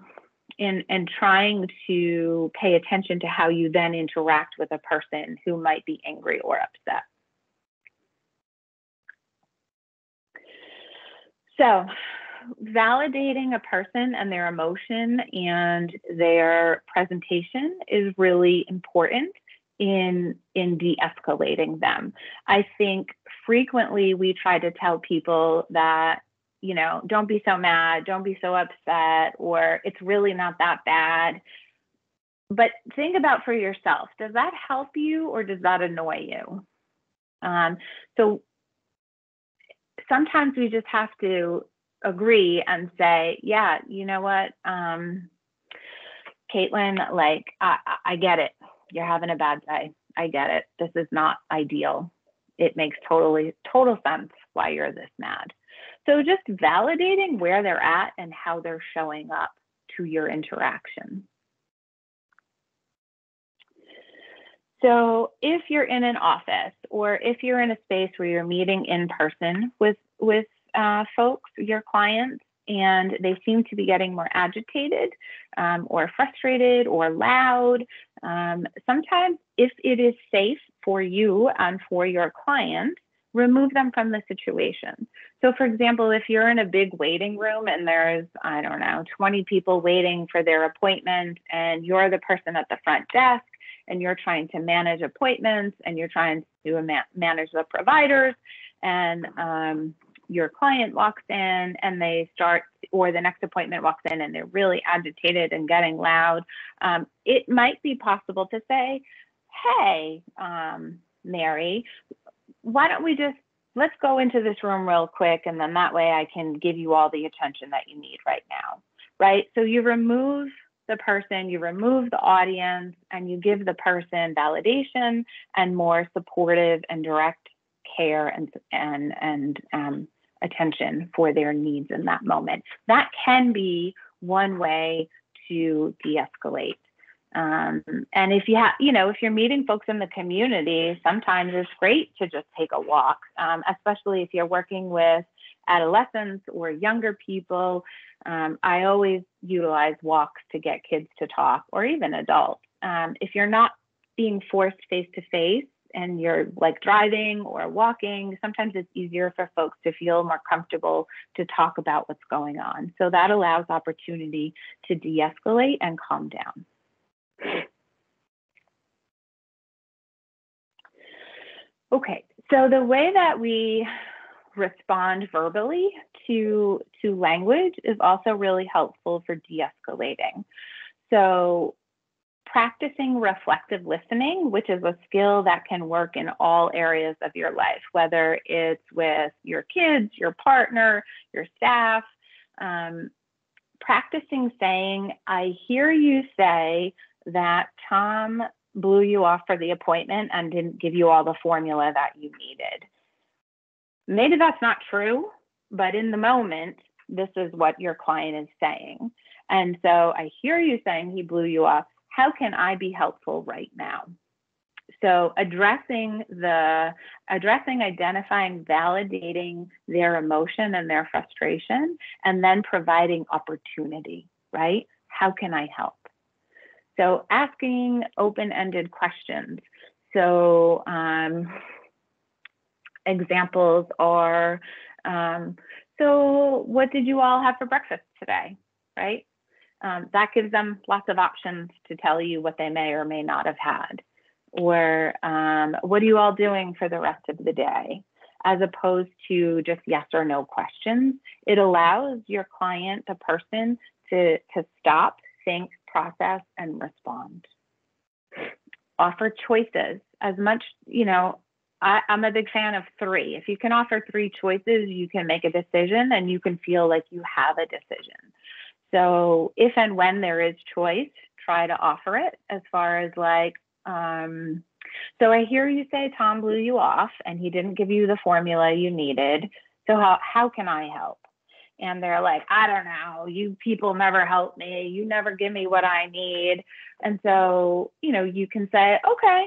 S4: And trying to pay attention to how you then interact with a person who might be angry or upset. So validating a person and their emotion and their presentation is really important in de-escalating them. I think frequently we try to tell people that, you know, don't be so mad, don't be so upset, or it's really not that bad. But think about for yourself, does that help you or does that annoy you? So sometimes we just have to agree and say, yeah, you know what, Caitlin, like, I get it. You're having a bad day. I get it. This is not ideal. It makes total sense why you're this mad. So just validating where they're at and how they're showing up to your interaction. So if you're in an office or if you're in a space where you're meeting in person with folks, your clients, and they seem to be getting more agitated or frustrated or loud, sometimes if it is safe for you and for your client, remove them from the situation. So for example, if you're in a big waiting room and there's, 20 people waiting for their appointment, and you're the person at the front desk and you're trying to manage appointments and you're trying to manage the providers, and your client walks in and or the next appointment walks in and they're really agitated and getting loud, it might be possible to say, hey, Mary, why don't let's go into this room real quick, and then that way I can give you all the attention that you need right now, right? So you remove the person, you remove the audience, and you give the person validation and more supportive and direct care and attention for their needs in that moment. That can be one way to de-escalate. And if if you're meeting folks in the community, sometimes it's great to just take a walk, especially if you're working with adolescents or younger people. I always utilize walks to get kids to talk, or even adults. If you're not being forced face to face and you're like driving or walking, sometimes it's easier for folks to feel more comfortable to talk about what's going on. So that allows opportunity to de-escalate and calm down. Okay, so the way that we respond verbally to language is also really helpful for de-escalating. So practicing reflective listening, which is a skill that can work in all areas of your life, whether it's with your kids, your partner, your staff, practicing saying, I hear you say that Tom blew you off for the appointment and didn't give you all the formula that you needed. Maybe that's not true, but in the moment, this is what your client is saying. And so I hear you saying he blew you off. How can I be helpful right now? So addressing, identifying, validating their emotion and their frustration, and then providing opportunity, right? How can I help? So asking open-ended questions. So examples are, so what did you all have for breakfast today, right? That gives them lots of options to tell you what they may or may not have had. Or what are you all doing for the rest of the day? As opposed to just yes or no questions. It allows your client, the person, to stop, think, process, and respond. Offer choices. As much, I'm a big fan of 3. If you can offer 3 choices, you can make a decision and you can feel like you have a decision. So if and when there is choice, try to offer it as far as like, so I hear you say Tom blew you off and he didn't give you the formula you needed. So how can I help? And they're like, I don't know, you people never help me. You never give me what I need. And so, you can say, okay,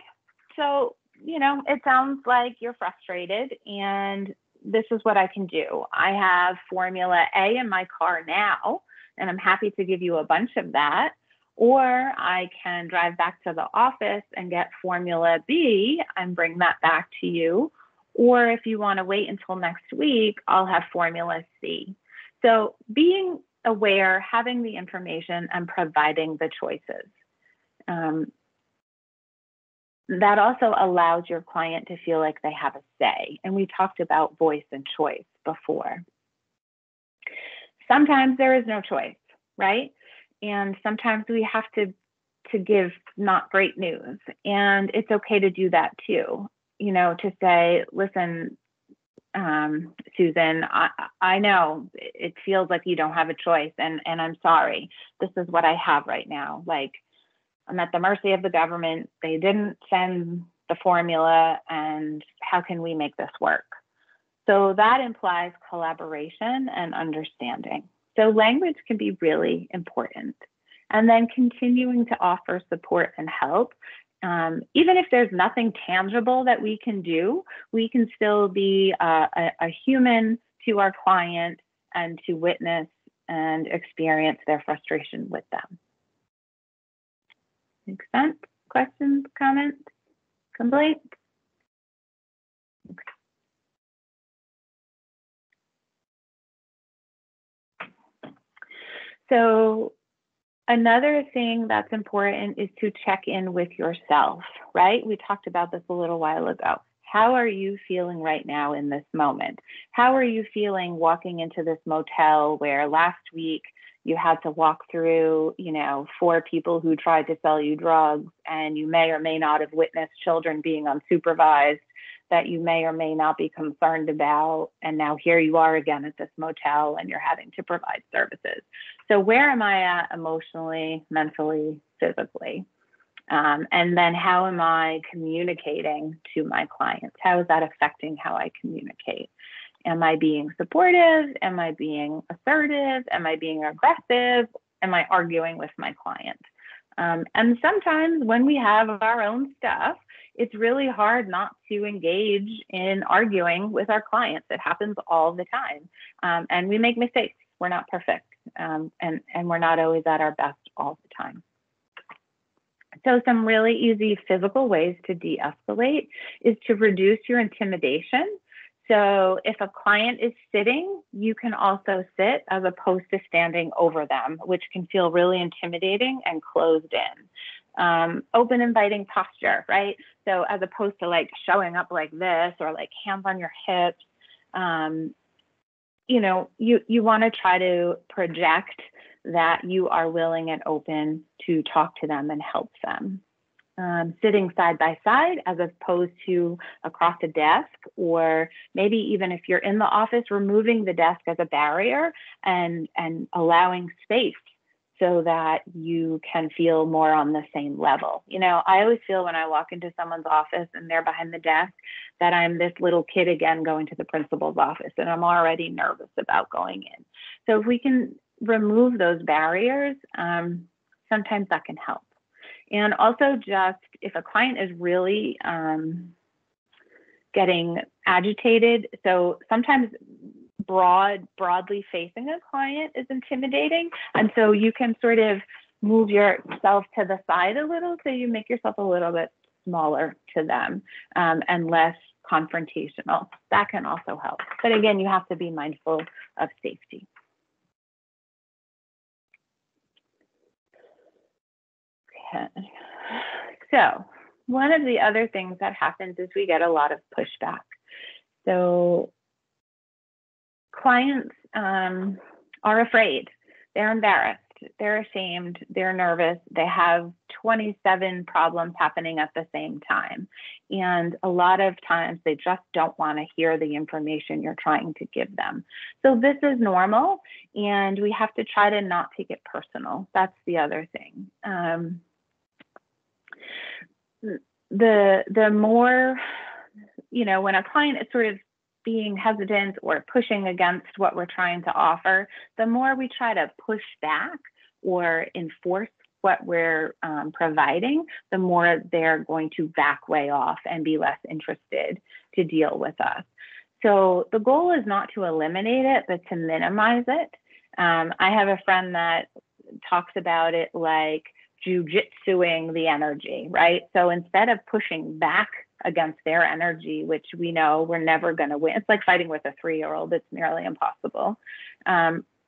S4: so, it sounds like you're frustrated and this is what I can do. I have formula A in my car now, and I'm happy to give you a bunch of that. Or I can drive back to the office and get formula B and bring that back to you. Or if you want to wait until next week, I'll have formula C. So being aware, having the information, and providing the choices. That also allows your client to feel like they have a say. And we talked about voice and choice before. Sometimes there is no choice, right? And sometimes we have to give not great news. And it's okay to do that too. To say, listen, Susan, I know it feels like you don't have a choice and I'm sorry. This is what I have right now. Like, I'm at the mercy of the government. They didn't send the formula, and how can we make this work? So that implies collaboration and understanding. So language can be really important. And then continuing to offer support and help. Even if there's nothing tangible that we can do, we can still be a human to our client and to witness and experience their frustration with them. Makes sense? Questions, comments, complaints? So another thing that's important is to check in with yourself, right? We talked about this a little while ago. How are you feeling right now in this moment? How are you feeling walking into this motel where last week you had to walk through, 4 people who tried to sell you drugs, and you may or may not have witnessed children being unsupervised that you may or may not be concerned about. And now here you are again at this motel and you're having to provide services. So where am I at emotionally, mentally, physically? And then how am I communicating to my clients? How is that affecting how I communicate? Am I being supportive? Am I being assertive? Am I being aggressive? Am I arguing with my client? And sometimes when we have our own stuff, it's really hard not to engage in arguing with our clients. It happens all the time. And we make mistakes. We're not perfect. And we're not always at our best all the time. So some really easy physical ways to de-escalate is to reduce your intimidation. So if a client is sitting, you can also sit as opposed to standing over them, which can feel really intimidating and closed in. Open, inviting posture, right? So as opposed to like showing up like this or like hands on your hips, You know, you want to try to project that you are willing and open to talk to them and help them. Sitting side by side as opposed to across a desk, or maybe even if you're in the office, removing the desk as a barrier and allowing space so that you can feel more on the same level. You know, I always feel when I walk into someone's office and they're behind the desk that I'm this little kid again going to the principal's office, and I'm already nervous about going in. So if we can remove those barriers, sometimes that can help. And also, just if a client is really getting agitated, so sometimes broadly facing a client is intimidating. And so you can sort of move yourself to the side a little, so you make yourself a little bit smaller to them and less confrontational. That can also help. But again, you have to be mindful of safety. Okay. So one of the other things that happens is we get a lot of pushback. So clients are afraid, they're embarrassed, they're ashamed, they're nervous, they have 27 problems happening at the same time. And a lot of times they just don't want to hear the information you're trying to give them. So this is normal, and we have to try to not take it personal. That's the other thing. The more, you know, when a client is sort of being hesitant or pushing against what we're trying to offer, the more we try to push back or enforce what we're providing, the more they're going to back way off and be less interested to deal with us. So the goal is not to eliminate it, but to minimize it. I have a friend that talks about it like jujitsuing the energy, right? So instead of pushing back against their energy, which we know we're never going to win, it's like fighting with a 3-year-old. It's nearly impossible.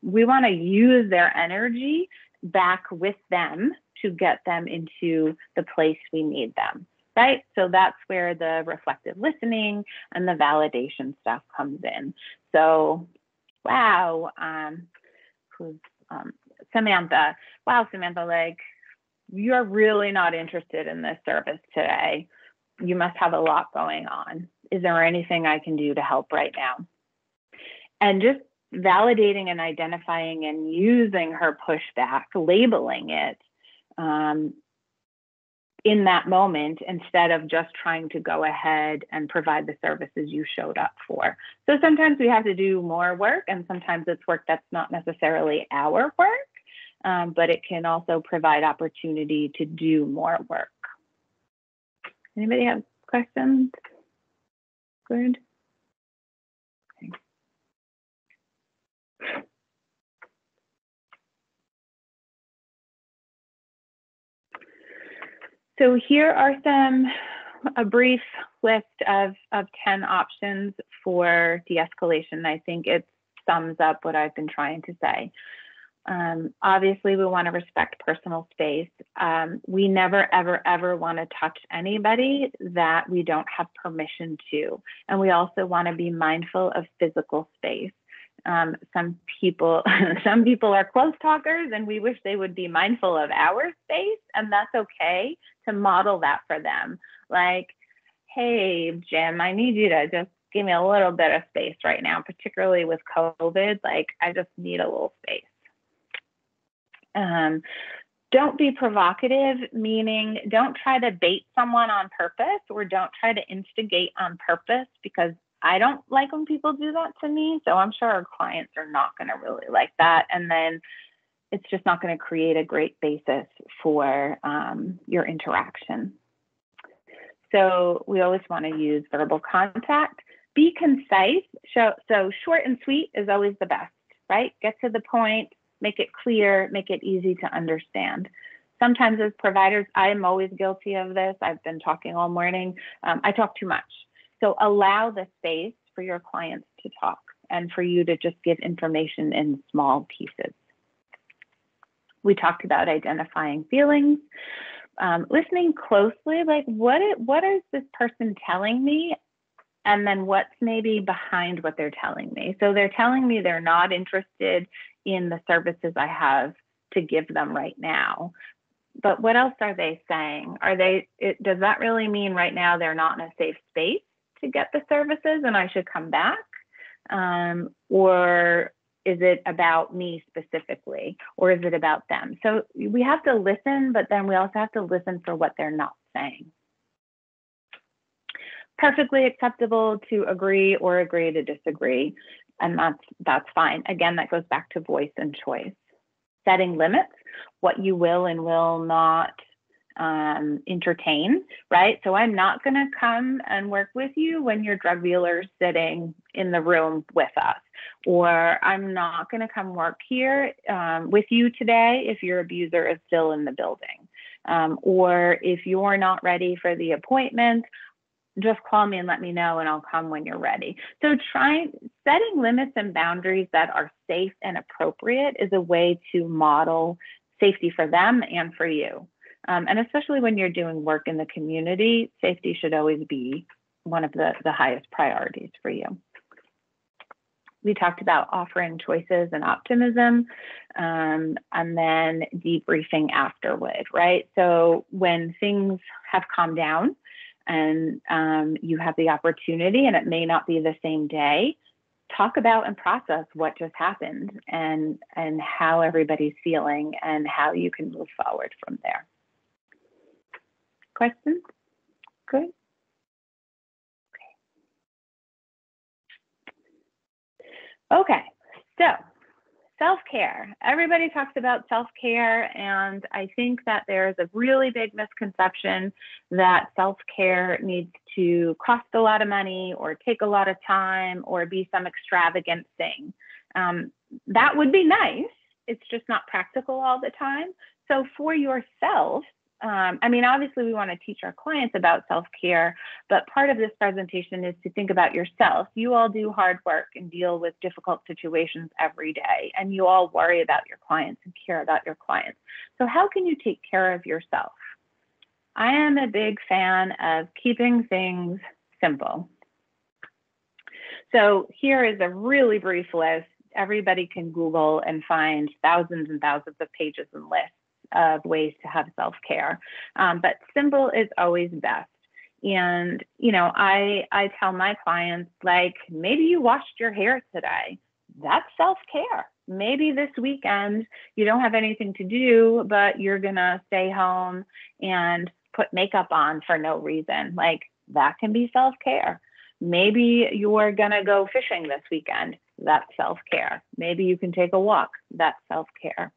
S4: We want to use their energy back with them to get them into the place we need them, right? So that's where the reflective listening and the validation stuff comes in. So, wow, Samantha. Wow, Samantha, like, you're really not interested in this service today. You must have a lot going on. Is there anything I can do to help right now? And just validating and identifying and using her pushback, labeling it in that moment, instead of just trying to go ahead and provide the services you showed up for. So sometimes we have to do more work, and sometimes it's work that's not necessarily our work, but it can also provide opportunity to do more work. Anybody have questions? Good. Okay. So here are a brief list of 10 options for de-escalation. I think it sums up what I've been trying to say. Obviously, we want to respect personal space. We never, ever, ever want to touch anybody that we don't have permission to. And we also want to be mindful of physical space. Some people are close talkers, and we wish they would be mindful of our space, and that's okay to model that for them. Like, hey, Jim, I need you to just give me a little bit of space right now, particularly with COVID. Like, I just need a little space. Don't be provocative, meaning don't try to bait someone on purpose, or don't try to instigate on purpose, because I don't like when people do that to me. So I'm sure our clients are not going to really like that. And then it's just not going to create a great basis for your interaction. So we always want to use verbal contact. Be concise. So short and sweet is always the best, right? Get to the point. Make it clear, make it easy to understand. Sometimes as providers, I am always guilty of this. I've been talking all morning. I talk too much. So allow the space for your clients to talk and for you to just give information in small pieces. We talked about identifying feelings, listening closely, like what is this person telling me? and then what's maybe behind what they're telling me. So they're telling me they're not interested in the services I have to give them right now. But what else are they saying? Does that really mean right now they're not in a safe space to get the services and I should come back? Or is it about me specifically, or is it about them? So we have to listen, but then we also have to listen for what they're not saying. Perfectly acceptable to agree or agree to disagree, and that's fine. Again, that goes back to voice and choice. Setting limits, what you will and will not entertain, right? So I'm not going to come and work with you when your drug dealer is sitting in the room with us, or I'm not going to come work here with you today if your abuser is still in the building, or if you're not ready for the appointment, just call me and let me know and I'll come when you're ready. So setting limits and boundaries that are safe and appropriate is a way to model safety for them and for you. And especially when you're doing work in the community, safety should always be one of the highest priorities for you. We talked about offering choices and optimism, and then debriefing afterward, right? So when things have calmed down, and you have the opportunity, and it may not be the same day, talk about and process what just happened and how everybody's feeling and how you can move forward from there. Questions? Good. Okay, so self-care. Everybody talks about self-care, and I think that there's a really big misconception that self-care needs to cost a lot of money or take a lot of time or be some extravagant thing. That would be nice. It's just not practical all the time. So for yourself, I mean, obviously we want to teach our clients about self-care, but part of this presentation is to think about yourself. You all do hard work and deal with difficult situations every day, and you all worry about your clients and care about your clients. So how can you take care of yourself? I am a big fan of keeping things simple. So here is a really brief list. Everybody can Google and find thousands and thousands of pages and lists of ways to have self-care, but simple is always best. And you know, I tell my clients, like, maybe you washed your hair today. That's self-care. Maybe this weekend you don't have anything to do, but you're gonna stay home and put makeup on for no reason. Like, that can be self-care. Maybe you're gonna go fishing this weekend. That's self-care. Maybe you can take a walk. That's self-care.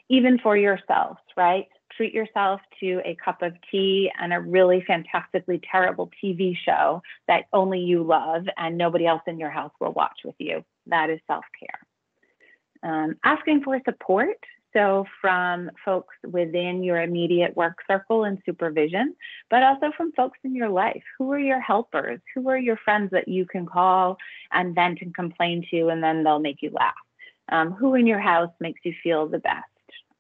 S4: Even for yourself, right? Treat yourself to a cup of tea and a really fantastically terrible TV show that only you love and nobody else in your house will watch with you. That is self-care. Asking for support. So from folks within your immediate work circle and supervision, but also from folks in your life. Who are your helpers? Who are your friends that you can call and vent and complain to, and then they'll make you laugh? Who in your house makes you feel the best?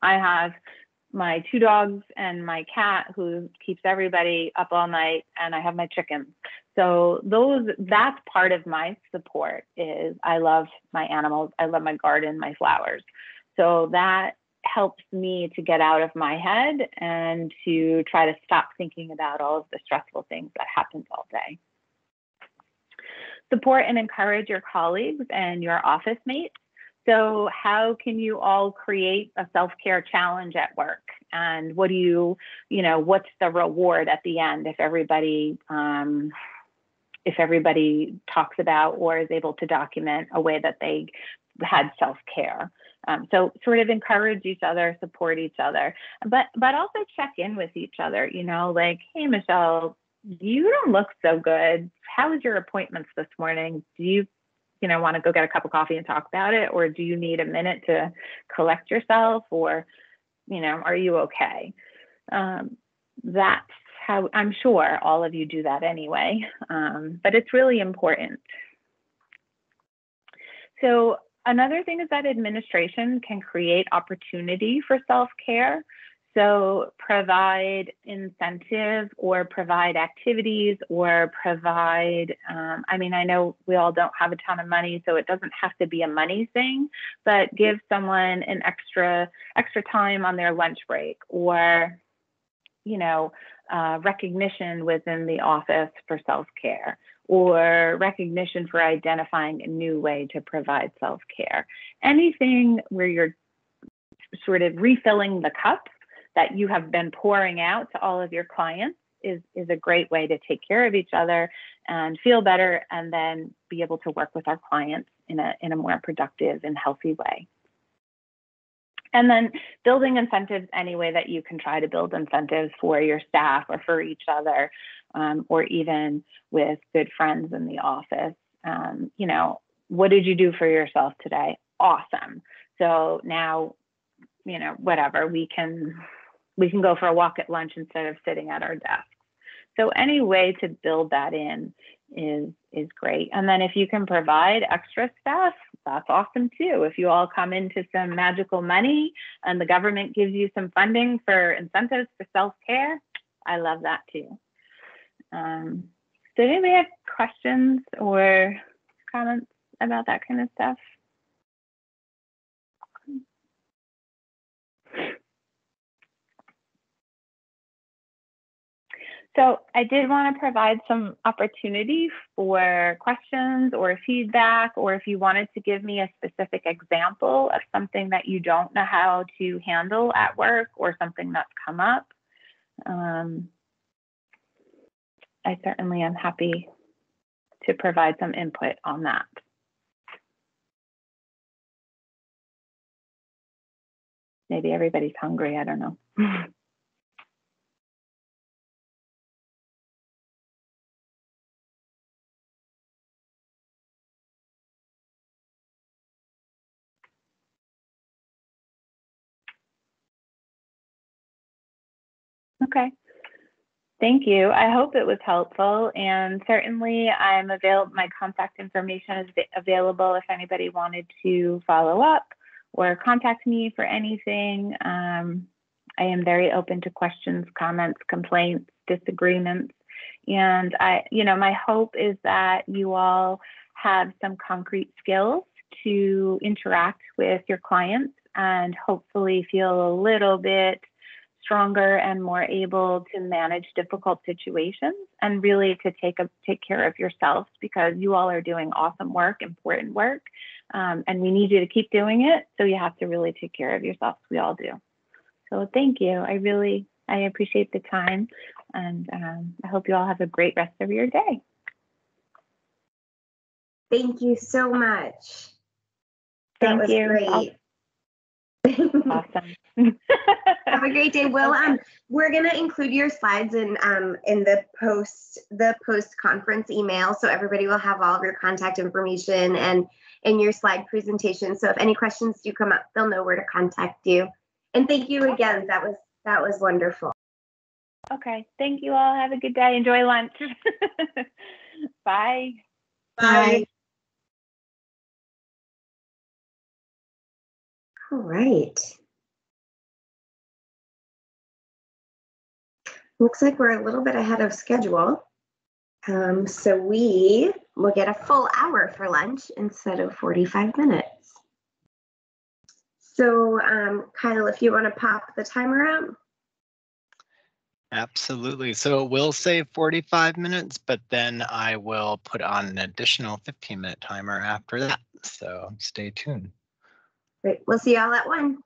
S4: I have my 2 dogs and my cat who keeps everybody up all night, and I have my chickens. So that's part of my support. Is I love my animals. I love my garden, my flowers. So that helps me to get out of my head and to try to stop thinking about all of the stressful things that happens all day. Support and encourage your colleagues and your office mates. So how can you all create a self-care challenge at work? And what do what's the reward at the end if everybody talks about or is able to document a way that they had self-care? So sort of encourage each other, support each other, but also check in with each other, like, hey, Michelle, you don't look so good. How was your appointments this morning? Do you want to go get a cup of coffee and talk about it? Or do you need a minute to collect yourself? Or, are you okay? That's how, I'm sure all of you do that anyway, but it's really important. So another thing is that administration can create opportunity for self-care. So provide incentives or provide activities or provide, I mean, I know we all don't have a ton of money, so it doesn't have to be a money thing, but give someone an extra time on their lunch break, or, you know, recognition within the office for self-care, or recognition for identifying a new way to provide self-care. Anything where you're sort of refilling the cup that you have been pouring out to all of your clients is a great way to take care of each other and feel better, and then be able to work with our clients in a more productive and healthy way. And then building incentives any way that you can try to build incentives for your staff or for each other, or even with good friends in the office. You know, what did you do for yourself today? Awesome. So now, you know, whatever, we can go for a walk at lunch instead of sitting at our desks. So any way to build that in is great. And then if you can provide extra stuff, that's awesome too. If you all come into some magical money and the government gives you some funding for incentives for self-care, I love that too. Did anybody have questions or comments about that kind of stuff? So I did want to provide some opportunity for questions or feedback, or if you wanted to give me a specific example of something that you don't know how to handle at work or something that's come up. I certainly am happy to provide some input on that. Maybe everybody's hungry, I don't know. Okay. Thank you. I hope it was helpful, and certainly I'm available. My contact information is available if anybody wanted to follow up or contact me for anything. I am very open to questions, comments, complaints, disagreements, and my hope is that you all have some concrete skills to interact with your clients and hopefully feel a little bit stronger and more able to manage difficult situations, and really to take care of yourselves, because you all are doing awesome work, important work, and we need you to keep doing it. So you have to really take care of yourselves. We all do. So thank you. I appreciate the time, and I hope you all have a great rest of your day.
S3: Thank you so much. That was great.
S4: Awesome.
S3: Have a great day. Well, we're gonna include your slides in the post conference email, so everybody will have all of your contact information and your slide presentation. So if any questions do come up, they'll know where to contact you. And thank you again. That was wonderful.
S4: Okay. Thank you all. Have a good day. Enjoy lunch. Bye.
S3: Bye. All right. Looks like we're a little bit ahead of schedule. So we will get a full hour for lunch instead of 45 minutes. So Kyle, if you want to pop the timer up.
S1: Absolutely. So we'll say 45 minutes, but then I will put on an additional 15-minute timer after that. So stay tuned.
S3: Great. We'll see y'all at 1.